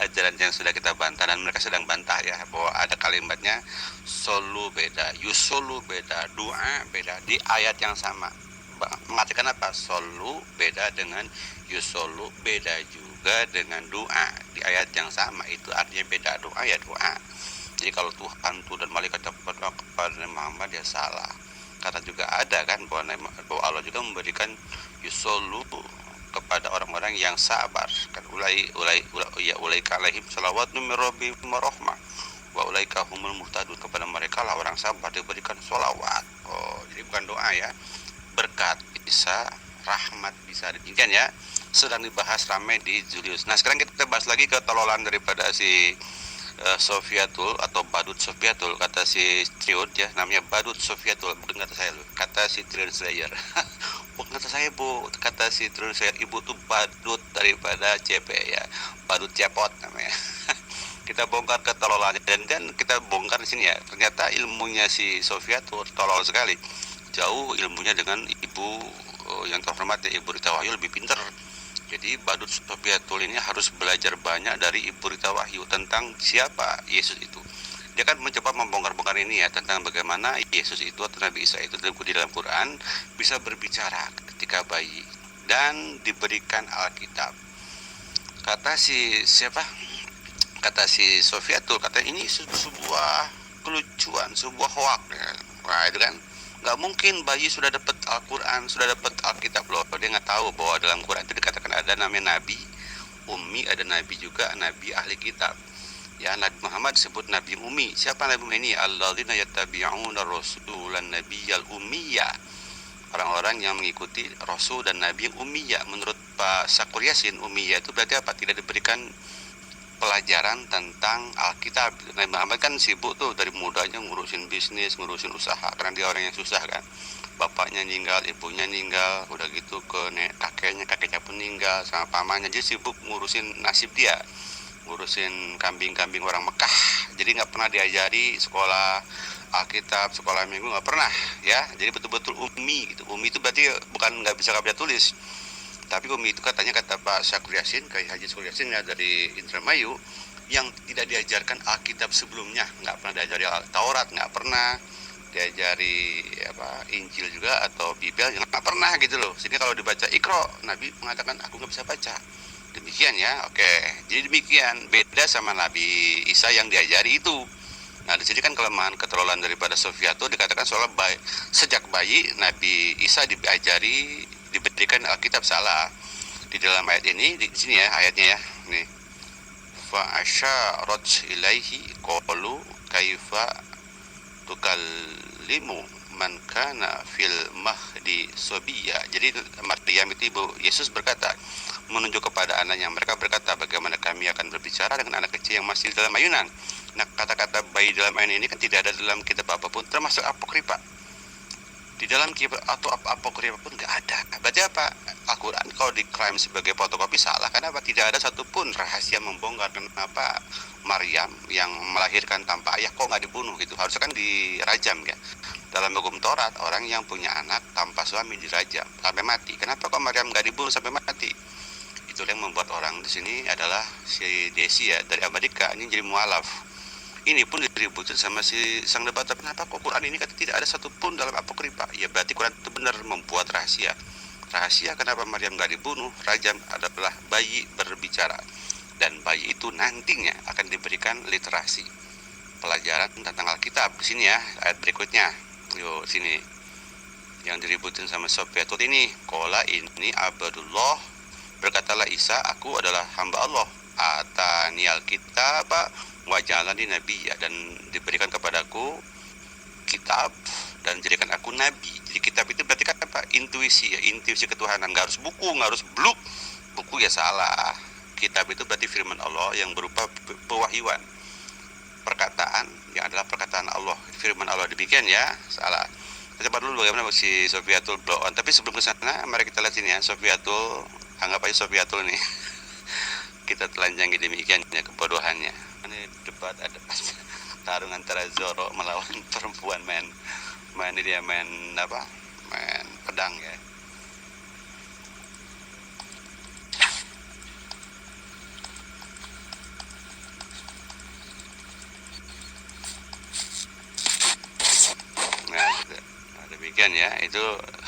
ajaran yang sudah kita bantah, dan mereka sedang bantah ya, bahwa ada kalimatnya solu beda, yusolu beda, doa beda di ayat yang sama. Mengatakan apa? Solu beda dengan yusolu, beda juga dengan doa di ayat yang sama. Itu artinya beda, doa ya doa. Jadi kalau Tuhan tuh dan malaikat kepada Muhammad ya salah. Karena juga ada kan bahwa Allah juga memberikan yusolu kepada orang-orang yang sabar kan, ulaika alaihim salawatun min rabbihim wa rahmah wa ulaika humul muhtadun, kepada mereka lah orang sabar diberikan sholawat. Oh, jadi bukan doa ya, berkat bisa, rahmat bisa, demikian ya, sedang dibahas ramai di Julius. Nah sekarang kita bahas lagi ketololan daripada si Sofiatul atau Badut Sofiatul, kata si Triud ya, namanya Badut Sofiatul, bukan kata saya loh, kata si Triud Slayer. Bukan kata saya bu, kata si Triud Slayer, ibu tuh badut daripada CP ya, badut cepot namanya. Kita bongkar ketololannya, dan kita bongkar di sini ya, ternyata ilmunya si Sofiatul tolol sekali, jauh ilmunya dengan ibu yang terhormat ya, Ibu Rita Wahyu lebih pinter. Jadi Badut Sofiatul ini harus belajar banyak dari Ibu Rita Wahyu tentang siapa Yesus itu. Dia kan mencoba membongkar-bongkar ini ya, tentang bagaimana Yesus itu atau Nabi Isa itu di dalam Quran bisa berbicara ketika bayi dan diberikan Alkitab. Kata si siapa? Kata si Sofiatul, kata ini sebuah kelucuan, sebuah hoak. Wah itu kan, nggak mungkin bayi sudah dapat Al-Quran, sudah dapat Alkitab loh. Dia nggak tahu bahwa dalam Quran itu dikatakan ada namanya Nabi Ummi, ada Nabi juga Nabi ahli kitab. Ya, Nabi Muhammad disebut Nabi Ummi. Siapa Nabi Ummi ini? Alladzina yattabi'una rasulan nabiyyal ummiyya. Orang-orang yang mengikuti Rasul dan Nabi yang ummiyya. Menurut Pak Syakur Yasin, ummiyya itu berarti apa? Tidak diberikan pelajaran tentang Alkitab. Nabi Muhammad kan sibuk tuh dari mudanya ngurusin bisnis, ngurusin usaha, karena dia orang yang susah kan. Bapaknya meninggal, ibunya meninggal, udah gitu ke kakeknya pun meninggal, sama pamannya. Jadi sibuk ngurusin nasib dia, ngurusin kambing-kambing orang Mekah. Jadi nggak pernah diajari sekolah Alkitab, sekolah minggu nggak pernah ya. Jadi betul-betul ummi gitu. Ummi itu berarti bukan nggak bisa tulis, tapi ummi itu katanya, kata Pak Syakur Yasin, kayak Haji Syakur Yasin ya, dari Indramayu, yang tidak diajarkan Alkitab sebelumnya, nggak pernah diajari Taurat, nggak pernah diajari Injil juga atau Bibel, nggak pernah gitu loh. Sini kalau dibaca Iqra, Nabi mengatakan aku nggak bisa baca. Demikian ya, oke. Jadi demikian, beda sama Nabi Isa yang diajari itu. Nah di sini kan kelemahan keterolan daripada Sofiatul, dikatakan soal sejak bayi Nabi Isa diajari, diberikan Alkitab. Salah. Di dalam ayat ini, di sini ya ayatnya ya, nih, fa asyarat ilaihi qalu kaifa tukallimu man kana fil mahdi sobiyya. Jadi Maryam itu ibu Yesus berkata, menunjuk kepada anaknya, mereka berkata, bagaimana kami akan berbicara dengan anak kecil yang masih dalam ayunan. Nah kata-kata bayi dalam ayunan ini kan tidak ada dalam kitab apapun, termasuk apokripa. Di dalam kitab atau apokripa pun nggak ada. Berarti apa? Al-Quran kalau diklaim sebagai fotokopi salah. Kenapa? Tidak ada satupun rahasia membongkar kenapa Maryam yang melahirkan tanpa ayah kok nggak dibunuh gitu. Harusnya kan dirajam ya. Dalam hukum Taurat, orang yang punya anak tanpa suami dirajam sampai mati. Kenapa kok Maryam nggak dibunuh sampai mati? Itu yang membuat orang di sini adalah si Desi ya, dari Amerika ini jadi mualaf. Ini pun diributin sama si sang debater, kenapa kok Quran ini kata tidak ada satupun dalam apokripa. Ya berarti Quran itu benar membuat rahasia. Rahasia kenapa Maryam nggak dibunuh, rajam adalah bayi berbicara. Dan bayi itu nantinya akan diberikan literasi, pelajaran tentang Alkitab. Di sini ya, ayat berikutnya. Yuk sini. Yang diributin sama Sofiatul ini, kola ini abadullah, berkatalah Isa, aku adalah hamba Allah. Atani Alkitab wajalani nabi ya, dan diberikan kepadaku kitab dan jadikan aku nabi. Jadi kitab itu berarti kan apa? Intuisi ya, intuisi ketuhanan. Nggak harus buku, nggak harus bluk. Buku ya salah. Kitab itu berarti firman Allah yang berupa pewahyuan, perkataan yang adalah perkataan Allah, firman Allah. Demikian ya, salah. Kita coba dulu bagaimana si Sofiatul blow on. Tapi sebelum ke sana, mari kita lihat sini ya, Sofiatul, anggap aja Sofiatul nih. Kita telanjangi demikian ya kebodohannya. Ini debat ada tarung antara Zoro melawan perempuan, main ini dia main pedang ya. itu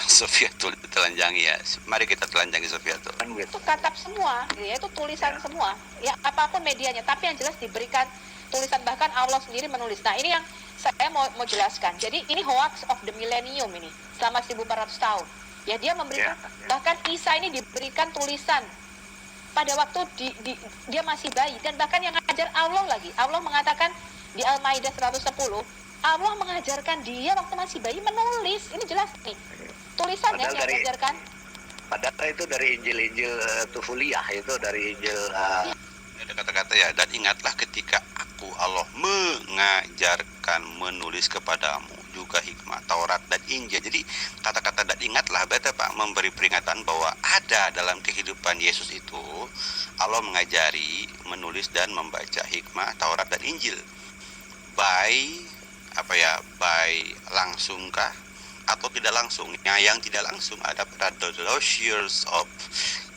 Sofiatul telanjangi ya. Mari kita telanjangi Sofiatul. Itu katab semua, ya, itu tulisan semua, ya apapun medianya. Tapi yang jelas diberikan tulisan, bahkan Allah sendiri menulis. Nah ini yang saya mau jelaskan. Jadi ini hoax of the millennium ini selama 1400 tahun. Ya dia memberikan, bahkan Isa ini diberikan tulisan pada waktu dia masih bayi, dan bahkan yang ngajar Allah lagi. Allah mengatakan di Al-Maidah 110, Allah mengajarkan dia waktu masih bayi menulis. Ini jelas nih tulisannya yang diajarkan. Padahal itu dari Injil Tufuliyah, itu dari Injil ada kata-kata ya, dan ingatlah ketika aku Allah mengajarkan menulis kepadamu juga hikmah Taurat dan Injil. Jadi kata-kata dan ingatlah berarti Pak memberi peringatan bahwa ada dalam kehidupan Yesus itu Allah mengajari menulis dan membaca hikmah Taurat dan Injil. By langsungkah atau tidak langsung? Yang tidak langsung ada pada the lost years of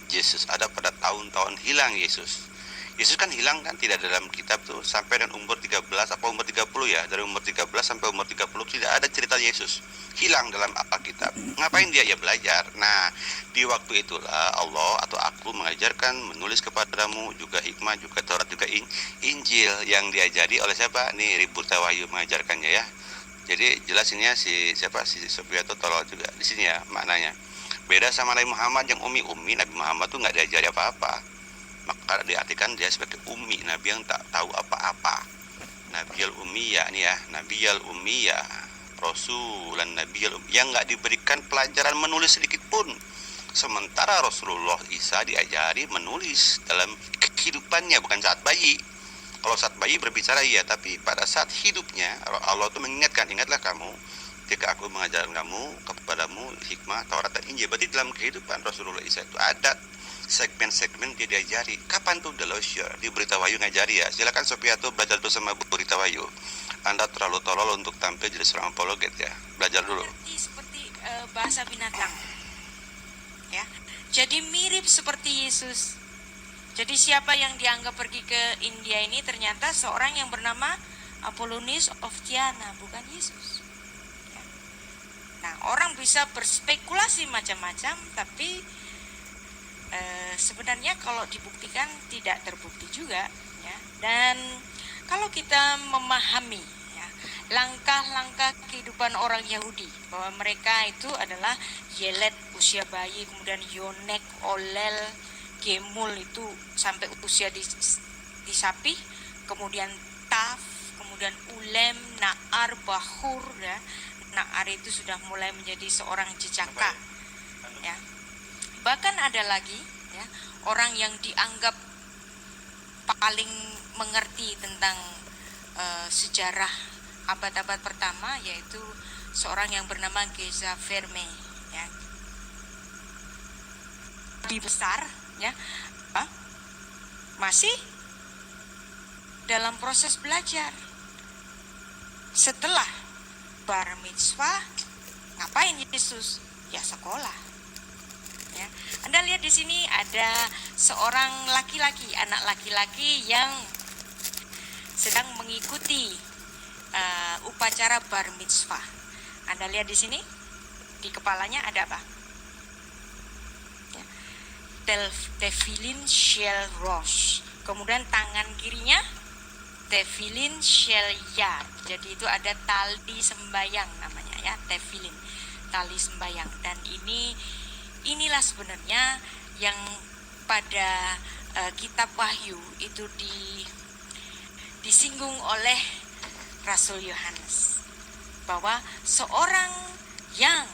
Jesus, ada pada tahun-tahun hilang Yesus. Yesus kan hilang kan, tidak dalam kitab tuh sampai dan umur 13 apa umur 30 ya. Dari umur 13 sampai umur 30 tidak ada cerita Yesus. Hilang dalam Alkitab. Ngapain dia? Ya belajar. Nah, di waktu itulah Allah atau aku mengajarkan menulis kepadamu juga hikmah, juga Taurat, juga Injil, yang diajari oleh siapa? Nih Ribut Wahyu mengajarkannya ya. Jadi jelas ini ya si Sofiatul tolol juga di sini ya maknanya. Beda sama Nabi Muhammad yang umi. Nabi Muhammad tuh nggak diajari apa-apa. Maka diartikan dia sebagai ummi, nabi yang tak tahu apa-apa. Nabiyul Ummiyah nih ya, Nabiyul Ummiyah, Rasulan Nabiyul Ummiyah, yang nggak diberikan pelajaran menulis sedikit pun. Sementara Rasulullah Isa diajari menulis dalam kehidupannya, bukan saat bayi. Kalau saat bayi berbicara iya, tapi pada saat hidupnya Allah itu mengingatkan, ingatlah kamu ketika aku mengajarkan kamu kepadamu hikmah Taurat dan Injil. Berarti dalam kehidupan Rasulullah Isa itu ada segmen-segmen dia diajari. Kapan tuh? The Lost Year di Berita Wahyu ngajari ya. Silakan Sofiatul belajar dulu sama Berita Wahyu. Anda terlalu tolol untuk tampil jadi seorang apologet ya. Belajar dulu. Seperti bahasa binatang. Ya. Jadi mirip seperti Yesus. Jadi siapa yang dianggap pergi ke India ini ternyata seorang yang bernama Apollonius of Tyana, bukan Yesus. Ya. Nah, orang bisa berspekulasi macam-macam, tapi sebenarnya kalau dibuktikan tidak terbukti juga ya. Dan kalau kita memahami ya, langkah-langkah kehidupan orang Yahudi, bahwa mereka itu adalah Yelet usia bayi, kemudian Yonek, Olel, Gemul itu sampai usia disapih, kemudian Taf, kemudian Ulem, Naar, Bahur ya. Naar itu sudah mulai menjadi seorang jejaka ya. Bahkan ada lagi ya, orang yang dianggap paling mengerti tentang sejarah abad-abad pertama, yaitu seorang yang bernama Geza Verme ya. Lebih besar ya, masih dalam proses belajar. Setelah bar mitzvah, ngapain Yesus? Ya sekolah. Ya. Anda lihat di sini ada seorang laki-laki, anak laki-laki yang sedang mengikuti upacara bar mitzvah. Anda lihat di sini di kepalanya ada apa? Ya. Tefillin shel rosh. Kemudian tangan kirinya tefillin shel yad. Jadi itu ada tali sembayang namanya ya, tefillin, tali sembayang. Dan inilah sebenarnya yang pada kitab Wahyu itu disinggung oleh Rasul Yohanes, bahwa seorang yang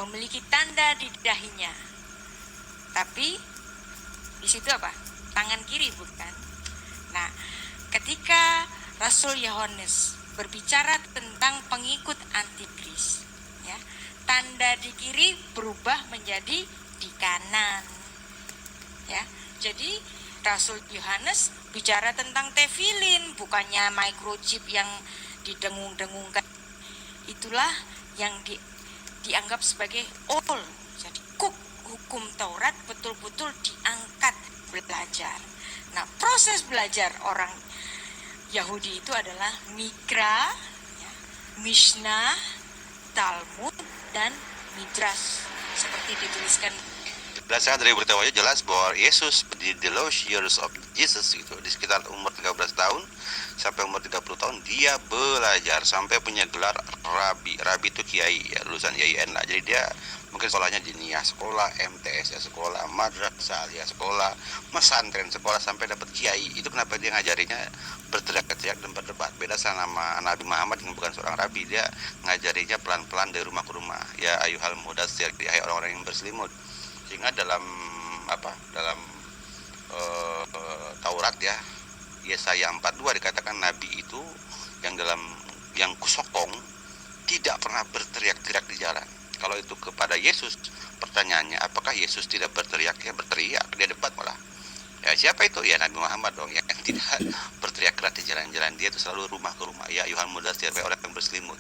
memiliki tanda di dahinya, tapi di situ apa? Tangan kiri bukan? Nah, ketika Rasul Yohanes berbicara tentang pengikut antikris, ya, tanda di kiri berubah menjadi di kanan ya. Jadi Rasul Yohanes bicara tentang tefillin, bukannya microchip yang didengung-dengungkan. Itulah yang dianggap sebagai jadi hukum Taurat betul-betul diangkat belajar. Nah, proses belajar orang Yahudi itu adalah Mikra ya, Mishnah, Talmud, dan Midras seperti dituliskan. Berdasarkan dari berita Wahyu jelas bahwa Yesus di the last years of Jesus gitu, di sekitar umur 13 tahun sampai umur 30 tahun dia belajar sampai punya gelar rabi. Rabi itu kiai ya, lulusan IAIN lah. Jadi dia mungkin sekolahnya diniyah, sekolah MTS ya, sekolah madrasah ya, sekolah pesantren, sekolah sampai dapat kiai. Itu kenapa dia ngajarinya berteriak-teriak dan berdebat. Beda sama Nabi Muhammad yang bukan seorang rabi, dia ngajarinya pelan-pelan dari rumah ke rumah. Ya ayuhal mudatsir, hai orang-orang yang berselimut. Sehingga dalam Taurat ya, Yesaya 42 dikatakan nabi itu yang kusokong tidak pernah berteriak-teriak di jalan. Kalau itu kepada Yesus, pertanyaannya apakah Yesus tidak berteriak? Ya berteriak, dia debat malah. Ya siapa itu? Ya Nabi Muhammad dong yang tidak berteriak keras di jalan-jalan. Dia itu selalu rumah ke rumah. Ya ayuhal mudatsir, orang yang berselimut.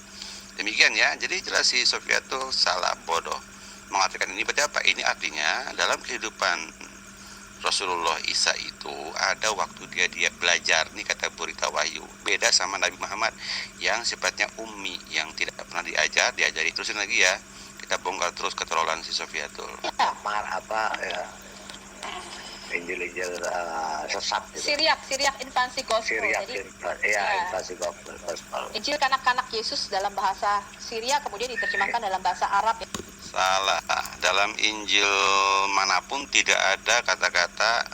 Demikian ya. Jadi jelas si Sofia itu salah, bodoh mengartikan ini. Berarti apa? Ini artinya dalam kehidupan Rasulullah Isa itu ada waktu dia belajar, nih kata berita Wahyu. Beda sama Nabi Muhammad yang sifatnya ummi, yang tidak pernah diajari. Terusin lagi ya, kita bongkar terus keterolalan si Sofiatul. Injil-injil sesat gitu. Siriak infansi gospel. Jadi Infansi gospel. Injil kanak-kanak Yesus dalam bahasa Syria kemudian diterjemahkan dalam bahasa Arab. Salah. Dalam Injil manapun tidak ada kata-kata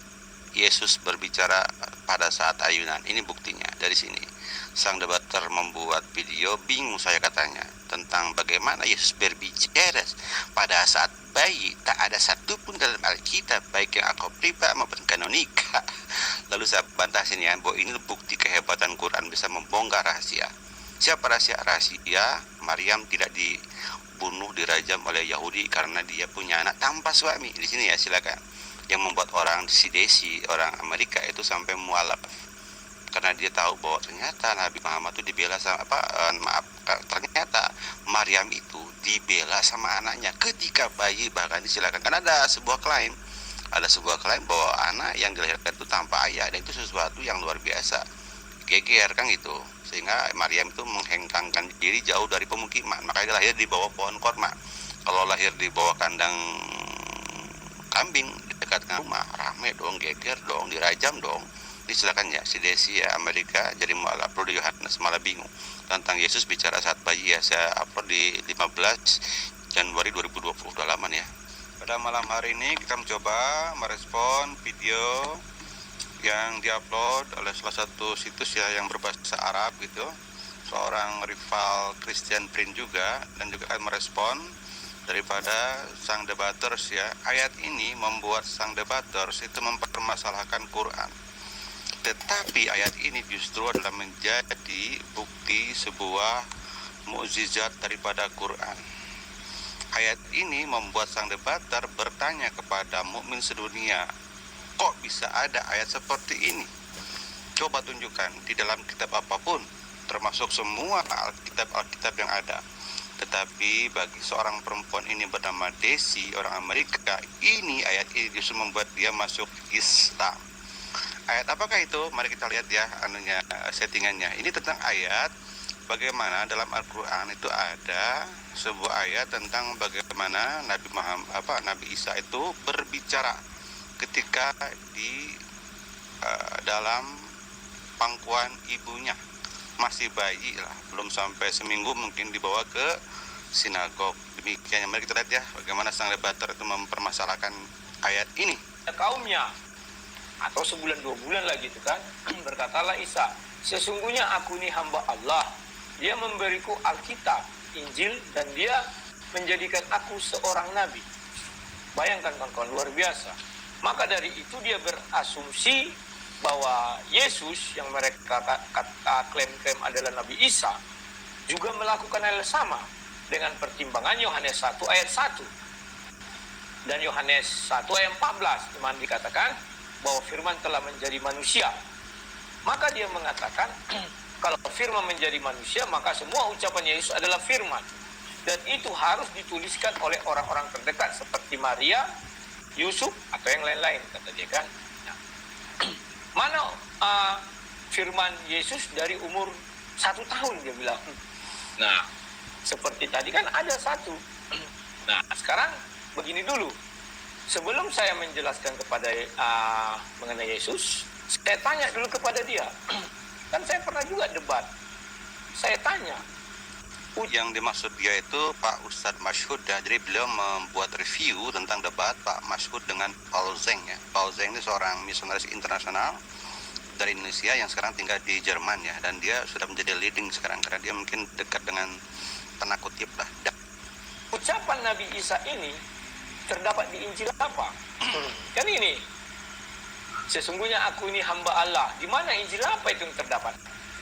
Yesus berbicara pada saat ayunan. Ini buktinya dari sini. Sang debater membuat video, bingung saya katanya, tentang bagaimana Yesus berbicara pada saat bayi. Tak ada satupun dalam Alkitab, baik yang apokrifa maupun kanonika. Lalu saya bantah sini ya, bahwa ini bukti kehebatan Quran bisa membongkar rahasia. Siapa rahasia? Rahasia Maryam tidak dibunuh, dirajam oleh Yahudi karena dia punya anak tanpa suami. Di sini ya, silakan. Yang membuat orang si Desi, orang Amerika itu sampai mualaf karena dia tahu bahwa ternyata Nabi Muhammad itu dibela sama ternyata Maryam itu dibela sama anaknya ketika bayi. Bahkan disilakan, karena ada sebuah klaim bahwa anak yang dilahirkan itu tanpa ayah, dan itu sesuatu yang luar biasa, geger kan gitu. Sehingga Maryam itu menghengkangkan diri jauh dari pemukiman, makanya dia lahir di bawah pohon korma. Kalau lahir di bawah kandang kambing dekat rumah, rame dong, geger dong, dirajam dong. Silakan ya, si Desi ya Amerika jadi mualaf. Perlu Yohanes malah bingung tentang Yesus bicara saat bayi ya. Saya upload di 15 Januari 2020, udah lama ya. Pada malam hari ini kita mencoba merespon video yang diupload oleh salah satu situs ya yang berbahasa Arab gitu, seorang rival Christian Print juga, dan juga akan merespon daripada sang debaters ya. Ayat ini membuat sang debaters itu mempermasalahkan Quran. Tetapi ayat ini justru adalah menjadi bukti sebuah mukjizat daripada Quran. Ayat ini membuat sang debater bertanya kepada mukmin sedunia, kok bisa ada ayat seperti ini? Coba tunjukkan di dalam kitab apapun, termasuk semua Alkitab yang ada. Tetapi bagi seorang perempuan ini bernama Desi, orang Amerika, ini ayat ini justru membuat dia masuk Islam. Ayat apakah itu? Mari kita lihat ya settingannya. Ini tentang ayat bagaimana dalam Al-Quran itu ada sebuah ayat tentang bagaimana Nabi Isa itu berbicara ketika di dalam pangkuan ibunya, masih bayi lah, belum sampai seminggu, mungkin dibawa ke sinagog. Demikian, mari kita lihat ya bagaimana sang debater itu mempermasalahkan ayat ini. Kaumnya atau sebulan 2 bulan lagi itu kan, berkatalah Isa, sesungguhnya aku ini hamba Allah, dia memberiku Alkitab, Injil, dan dia menjadikan aku seorang nabi. Bayangkan kawan-kawan, luar biasa. Maka dari itu dia berasumsi bahwa Yesus yang mereka klaim-klaim adalah Nabi Isa juga melakukan hal sama dengan pertimbangan Yohanes 1 ayat 1 dan Yohanes 1 ayat 14, di mana dikatakan bahwa firman telah menjadi manusia. Maka dia mengatakan kalau firman menjadi manusia, maka semua ucapan Yesus adalah firman, dan itu harus dituliskan oleh orang-orang terdekat seperti Maria, Yusuf, atau yang lain-lain, kata dia kan. Nah, mana firman Yesus dari umur 1 tahun, dia bilang. Nah, seperti tadi kan ada 1, Nah, sekarang begini dulu. Sebelum saya menjelaskan kepada mengenai Yesus, saya tanya dulu kepada dia. Kan saya pernah juga debat. Saya tanya, Yang dimaksud dia itu Pak Ustadz Masyhud ya. Jadi beliau membuat review tentang debat Pak Masyhud dengan Paul Zeng ya. Paul Zeng ini seorang misionaris internasional dari Indonesia yang sekarang tinggal di Jerman ya, dan dia sudah menjadi leading sekarang karena dia mungkin dekat dengan tanda kutip lah. ucapan Nabi Isa ini terdapat di Injil apa? Kan ini, sesungguhnya aku ini hamba Allah. Di mana Injil apa itu yang terdapat?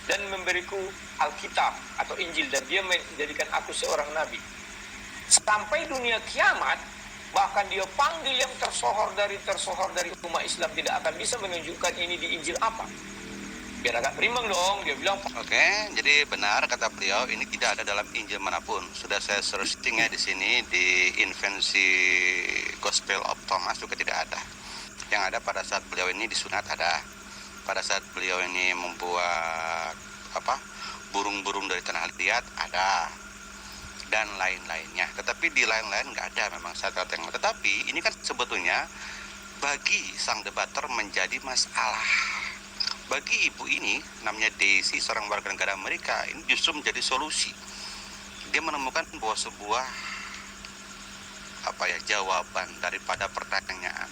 Dan memberiku Alkitab atau Injil, dan dia menjadikan aku seorang nabi. Sampai dunia kiamat, bahkan dia panggil yang tersohor dari umat Islam tidak akan bisa menunjukkan ini di Injil apa. Biar agak berimbang dong, dia bilang. Oke, jadi benar kata beliau, ini tidak ada dalam Injil manapun. Sudah saya searching ya di sini, di Invensi Gospel of Thomas juga tidak ada. Yang ada pada saat beliau ini disunat ada. Pada saat beliau ini membuat burung-burung dari tanah liat ada, dan lain-lainnya. Tetapi di lain-lain nggak ada memang saat yang. Tetapi ini kan sebetulnya bagi sang debater menjadi masalah. Bagi ibu ini, namanya Daisy, seorang warga negara Amerika, ini justru menjadi solusi. Dia menemukan bahwa sebuah jawaban daripada pertanyaan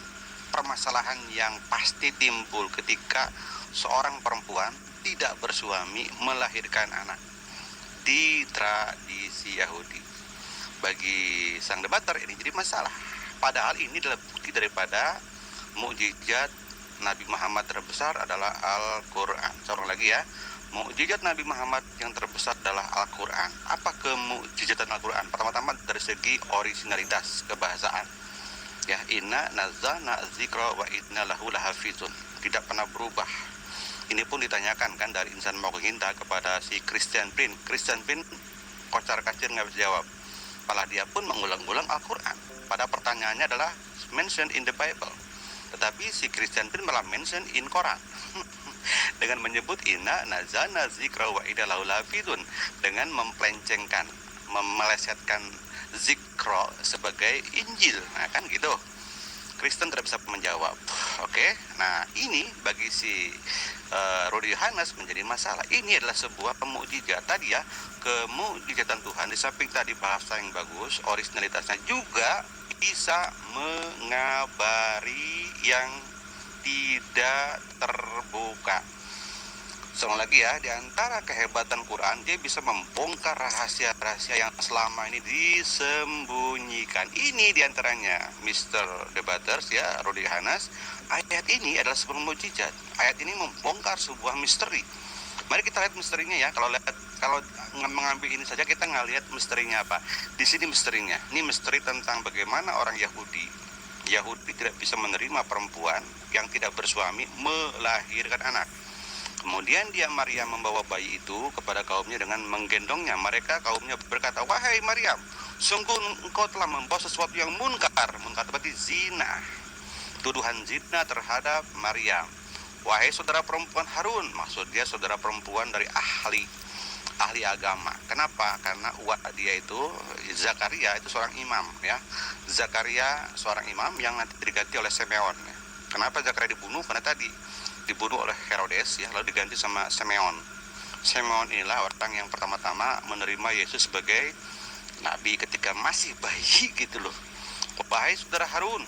permasalahan yang pasti timbul ketika seorang perempuan tidak bersuami melahirkan anak di tradisi Yahudi. Bagi sang debater ini jadi masalah. Padahal ini adalah bukti daripada mukjizat Nabi Muhammad terbesar adalah Al-Quran. Seorang lagi ya, mukjizat Nabi Muhammad yang terbesar adalah Al-Quran. Apa kemukjizatan Al-Quran? Pertama-tama dari segi originalitas kebahasaan. Ya, inna nazzalna dzikra wa inna lahu lahafizun. Tidak pernah berubah. Ini pun ditanyakan kan dari Insan Mokohinta kepada si Christian Prince. Christian Prince kocar-kacir nggak bisa jawab. Malah dia pun mengulang-ulang Al-Quran. Pada pertanyaannya adalah mention in the Bible. Tetapi si Christian Prince malah mention in Quran. Dengan menyebut inna nazzalna dzikra wa inna lahu lahafizun, dengan mempelencengkan, melesetkan zikro sebagai Injil. Nah kan gitu. Kristen tidak bisa menjawab. Oke. Nah ini bagi si Rudy Yohanes menjadi masalah. Ini adalah sebuah mukjizat tadi ya, kemukjizatan Tuhan. Di samping tadi bahasa yang bagus, originalitasnya juga bisa mengabari yang tidak terbuka. Seorang lagi ya, di antara kehebatan Quran, dia bisa membongkar rahasia-rahasia yang selama ini disembunyikan. Ini diantaranya, Mr. Debaters ya, Rudy Yohanes, ayat ini adalah sebuah mukjizat. Ayat ini membongkar sebuah misteri. Mari kita lihat misterinya ya. Kalau mengambil ini saja, kita nggak lihat misterinya apa. Di sini misterinya. Ini misteri tentang bagaimana orang Yahudi tidak bisa menerima perempuan yang tidak bersuami melahirkan anak. Kemudian dia Maryam membawa bayi itu kepada kaumnya dengan menggendongnya. Mereka kaumnya berkata, wahai Maryam, sungguh engkau telah membawa sesuatu yang munkar. Munkar berarti zina. Tuduhan zina terhadap Maryam. Wahai saudara perempuan Harun, maksud dia saudara perempuan dari ahli agama. Kenapa? Karena dia itu Zakaria itu seorang imam ya. Zakaria seorang imam yang nanti diganti oleh Simeon. Ya. Kenapa Zakaria dibunuh? Karena tadi dibunuh oleh Herodes ya, lalu diganti sama Simeon. Simeon inilah orang yang pertama-tama menerima Yesus sebagai nabi ketika masih bayi gitu loh. Wahai saudara Harun.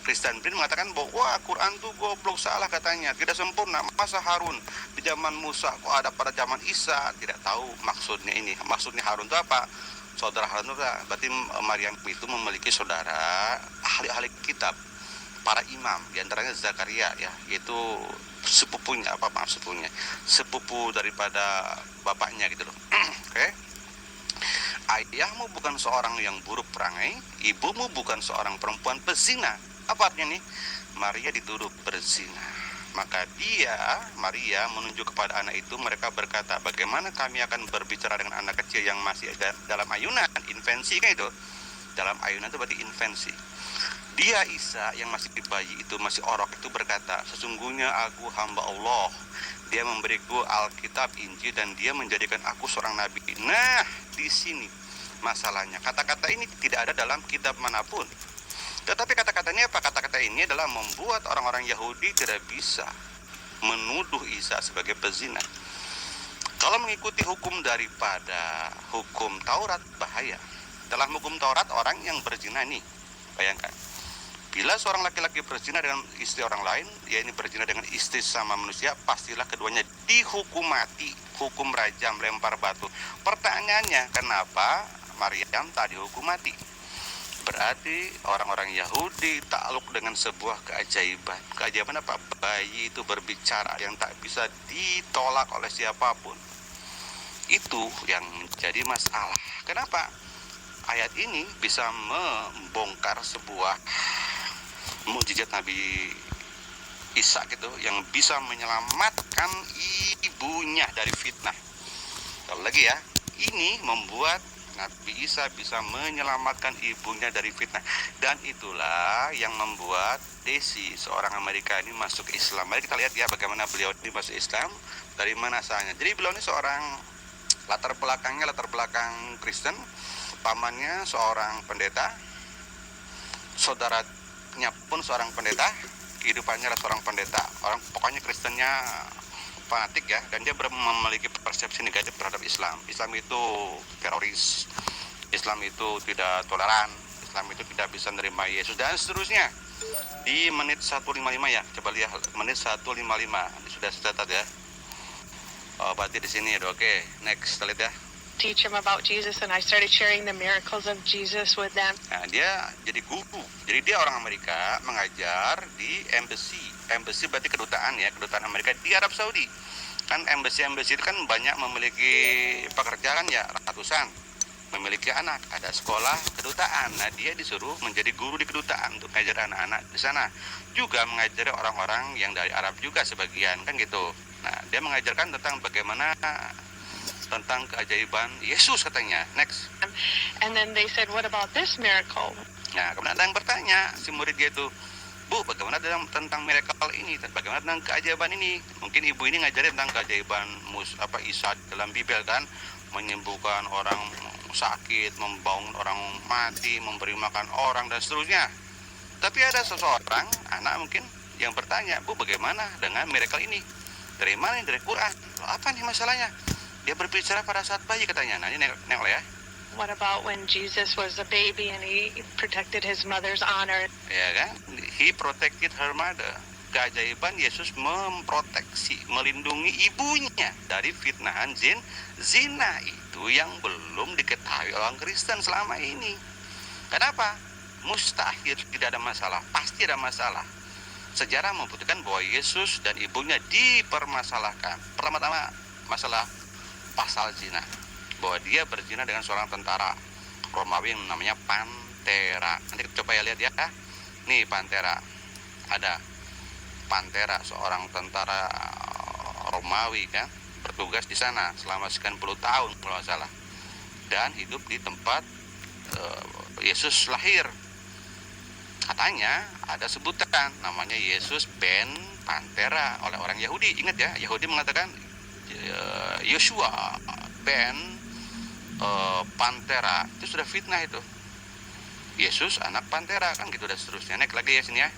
Kristen Prince mengatakan bahwa wah, Quran tuh goblok, salah katanya, tidak sempurna. Masa Harun di zaman Musa kok ada pada zaman Isa? Tidak tahu maksudnya ini. Maksudnya Harun itu apa? Saudara Harun itu berarti Maryam itu memiliki saudara ahli-ahli kitab, para imam, diantaranya Zakaria ya, yaitu sepupu daripada bapaknya gitu loh. Oke. Ayahmu bukan seorang yang buruk perangai, ibumu bukan seorang perempuan pezina. Apa artinya nih? Maria dituduh berzina. Maka Maria menunjuk kepada anak itu. Mereka berkata, bagaimana kami akan berbicara dengan anak kecil yang masih dalam ayunan, infansi kan itu. Dalam ayunan itu berarti infansi. Dia Isa yang masih bayi itu, masih orok itu berkata, sesungguhnya aku hamba Allah. Dia memberiku Alkitab, Injil, dan dia menjadikan aku seorang nabi. Nah, di sini masalahnya. Kata-kata ini tidak ada dalam kitab manapun. Tetapi kata-kata ini apa? Kata-kata ini adalah membuat orang-orang Yahudi tidak bisa menuduh Isa sebagai pezina. Kalau mengikuti hukum daripada hukum Taurat, bahaya. Dalam hukum Taurat, orang yang berzina nih, bayangkan, bila seorang laki-laki berzina dengan istri orang lain, ya ini berzina dengan istri sama manusia, pastilah keduanya dihukum mati, hukum rajam, lempar batu. Pertanyaannya, kenapa Maryam tak dihukum mati? Berarti orang-orang Yahudi takluk dengan sebuah keajaiban. Keajaiban apa? Bayi itu berbicara yang tak bisa ditolak oleh siapapun. Itu yang menjadi masalah. Kenapa? Ayat ini bisa membongkar sebuah mukjizat Nabi Isa gitu, yang bisa menyelamatkan ibunya dari fitnah. Kalau lagi ya, ini membuat Nabi Isa bisa menyelamatkan ibunya dari fitnah. Dan itulah yang membuat Desi, seorang Amerika ini masuk Islam. Mari kita lihat ya bagaimana beliau ini masuk Islam, dari mana asalnya. Jadi beliau ini seorang latar belakang Kristen, pamannya seorang pendeta, saudaranya pun seorang pendeta, kehidupannya adalah seorang pendeta. Orang pokoknya Kristennya fanatik ya, dan dia memiliki persepsi negatif terhadap Islam. Islam itu teroris, Islam itu tidak toleran, Islam itu tidak bisa menerima Yesus, dan seterusnya. Di menit 155 ya, coba lihat menit 155, ini sudah catat ya. Oh, berarti di sini ya, oke. Next, kita lihat ya. Teach him about Jesus, and I started sharing the miracles of Jesus with them. Nah, dia jadi guru. Jadi dia orang Amerika mengajar di embassy. Embassy berarti kedutaan ya, kedutaan Amerika di Arab Saudi. Kan embassy itu kan banyak memiliki pekerjaan ya, ratusan. Memiliki anak, ada sekolah kedutaan. Nah, dia disuruh menjadi guru di kedutaan untuk mengajar anak-anak di sana. Juga mengajari orang-orang yang dari Arab juga sebagian, kan gitu. Nah, dia mengajarkan tentang bagaimana tentang keajaiban Yesus katanya. Next. And then they said, what about this miracle? Nah, kemudian ada yang bertanya, si murid dia itu, Bu, bagaimana tentang miracle ini? Bagaimana tentang keajaiban ini? Mungkin ibu ini ngajarin tentang keajaiban Isa dalam Bibel kan, menyembuhkan orang sakit, membangun orang mati, memberi makan orang dan seterusnya. Tapi ada seseorang anak mungkin yang bertanya, Bu, bagaimana dengan miracle ini? Dari mana? Dari Quran. Loh, apa nih masalahnya? Dia berbicara pada saat bayi katanya. Nah, ini nengok ya. What about when Jesus was a baby and he protected his mother's honor? Ya kan? He protected her mother. Keajaiban Yesus memproteksi, melindungi ibunya dari fitnahan zina itu yang belum diketahui orang Kristen selama ini. Kenapa? Mustahil tidak ada masalah, pasti ada masalah. Sejarah membuktikan bahwa Yesus dan ibunya dipermasalahkan. Pertama-tama masalah pasal zina, bahwa dia berzina dengan seorang tentara Romawi yang namanya Pantera. Nanti coba ya lihat ya. Nih Pantera, ada Pantera, seorang tentara Romawi kan, bertugas di sana selama sekian puluh tahun kalau nggak salah, dan hidup di tempat Yesus lahir. Katanya ada sebutan namanya Yesus ben Pantera oleh orang Yahudi. Ingat ya, Yahudi mengatakan Yosua ben Pantera. Itu sudah fitnah itu. Yesus anak Pantera kan gitu dan seterusnya. Naik lagi ya sini ya.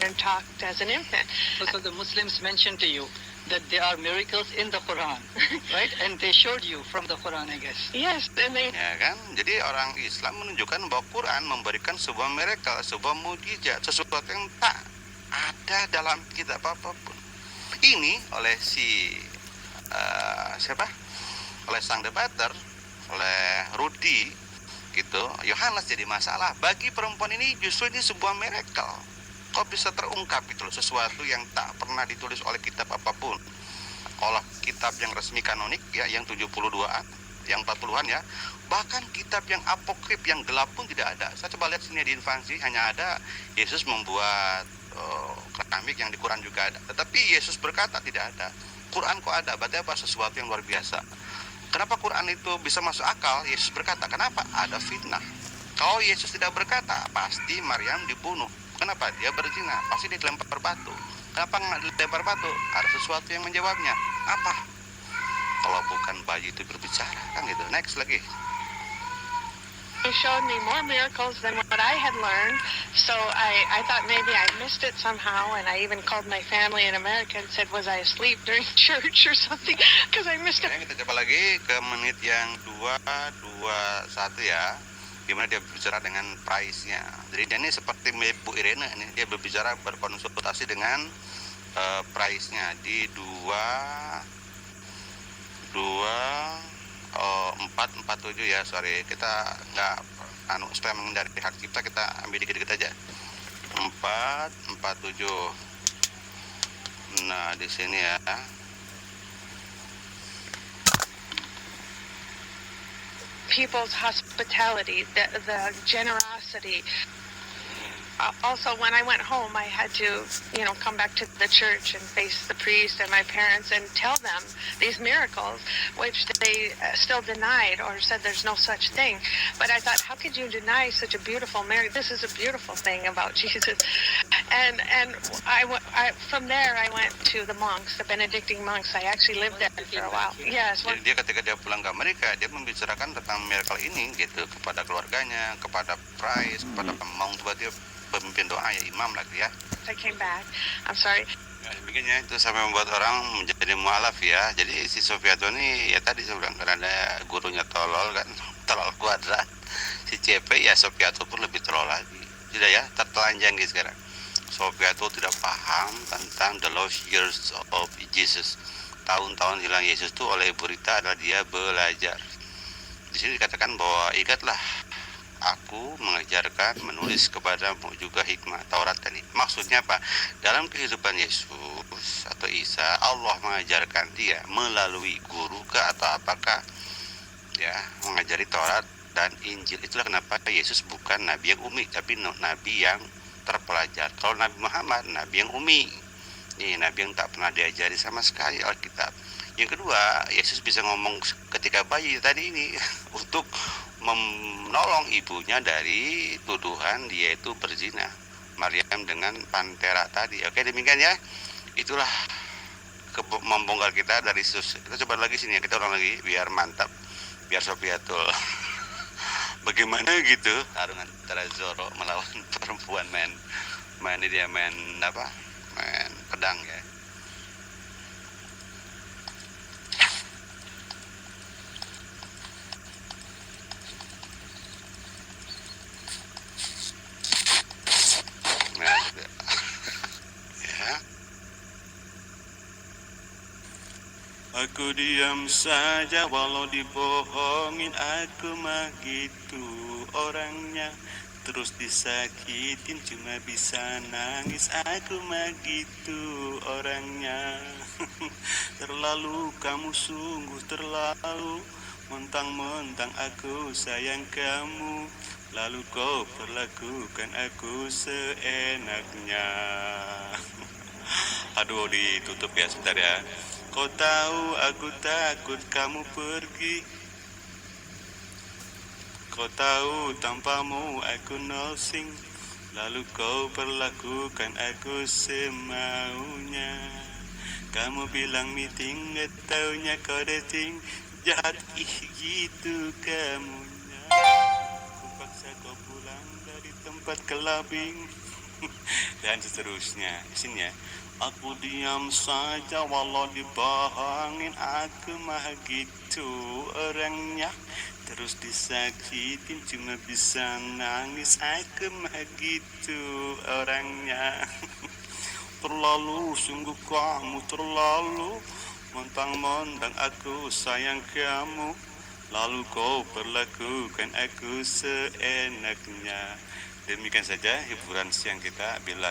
And talked as an infant. So the Muslims mentioned to you that there are miracles in the Quran, right? And they showed you from the Quran, I guess. Yes, and they Ya kan? Jadi orang Islam menunjukkan bahwa Quran memberikan sebuah miracle, sebuah mukjizat, sesuatu yang tak ada dalam kitab apapun. Ini oleh siapa? Oleh sang debater, oleh Rudy gitu, Yohanes jadi masalah. Bagi perempuan ini justru ini sebuah miracle. Kok bisa terungkap gitu loh, sesuatu yang tak pernah ditulis oleh kitab apapun. Oleh kitab yang resmi kanonik ya, yang 72-an, yang 40-an ya. Bahkan kitab yang apokrif, yang gelap pun tidak ada. Saya coba lihat sini di infansi, hanya ada Yesus membuat keramik, yang di Quran juga ada. Tetapi Yesus berkata tidak ada. Quran kok ada, berarti apa? Sesuatu yang luar biasa. Kenapa Quran itu bisa masuk akal? Yesus berkata, kenapa? Ada fitnah. Kalau Yesus tidak berkata, pasti Maryam dibunuh. Kenapa? Dia berzina, pasti dia dilempar batu. Kenapa nggak dilempar batu? Ada sesuatu yang menjawabnya. Apa? Kalau bukan bayi itu berbicara, kan gitu. Next lagi. He showed me more miracles than what I had learned, so I thought maybe I missed it somehow, and I even called my family in America and said, was I asleep during church or something, because I missed it. Sekarang kita coba lagi ke menit yang 221 ya, dimana dia berbicara dengan price-nya. Jadi dia ini seperti mirip Bu Irene ini, dia berbicara berkonsultasi dengan price-nya di 447 ya, sorry, kita nggak supaya menghindari hak cipta, kita ambil dikit-dikit aja. 447. Nah, di sini ya. People's hospitality, the generosity. Also, when I went home, I had to, come back to the church and face the priest and my parents and tell them these miracles, which they still denied or said there's no such thing. But I thought, how could you deny such a beautiful miracle? This is a beautiful thing about Jesus. And from there, I went to the monks, the Benedictine monks. I actually lived there for a while. Yes. Jadi dia ketika dia pulang ke Amerika, dia membicarakan tentang miracle ini gitu kepada keluarganya, kepada priest, kepada monk, buat dia pemimpin doa ya, imam lagi ya. I came back. I'm sorry. Ya, demikiannya itu sampai membuat orang menjadi mualaf ya. Jadi si Sofiato ini ya tadi saya bilang karena ada gurunya tolol kan, tolol kuadrat. Si CP ya Sofiato pun lebih tolol lagi. Sudah ya, tertelanjang gitu sekarang. Sofiato tidak paham tentang the lost years of Jesus. Tahun-tahun hilang Yesus itu oleh Ibu Rita adalah dia belajar. Di sini dikatakan bahwa ikatlah aku mengajarkan menulis kepadamu juga hikmah Taurat tadi. Maksudnya apa? Dalam kehidupan Yesus atau Isa, Allah mengajarkan dia melalui guru ke atau apakah ya, mengajari Taurat dan Injil. Itulah kenapa Yesus bukan nabi yang umi, tapi nabi yang terpelajar. Kalau Nabi Muhammad, nabi yang umi. Ini nabi yang tak pernah diajari sama sekali Alkitab. Yang kedua, Yesus bisa ngomong ketika bayi tadi ini untuk menolong ibunya dari tuduhan dia itu berzina, Maryam dengan pantera tadi. Oke, demikian ya. Itulah membongkar kita dari Yesus. Kita coba lagi sini ya, kita ulang lagi biar mantap, biar Sofiatul. Bagaimana gitu tarungan antara Zoro melawan perempuan main pedang ya. Aku diam saja walau dibohongin, aku mah gitu orangnya. Terus disakitin cuma bisa nangis, aku mah gitu orangnya. Terlalu kamu sungguh terlalu, mentang-mentang aku sayang kamu, lalu kau perlakukan aku seenaknya. Aduh, ditutup ya sebentar ya. Kau tahu aku takut kamu pergi. Kau tahu tanpamu aku nosing, lalu kau perlakukan aku semaunya. Kamu bilang meeting, gak taunya kau dating, jahat gitu kamunya. Ku paksa kau pulang dari tempat kelabing. Dan seterusnya. Di sini ya. Aku diam saja walau dibohongin, aku mah gitu orangnya. Terus disakitin cuma bisa nangis, aku mah gitu orangnya. Terlalu sungguh kamu terlalu, mentang-mentang aku sayang kamu, lalu kau perlakukan aku seenaknya. Demikian saja hiburan siang kita. Billahi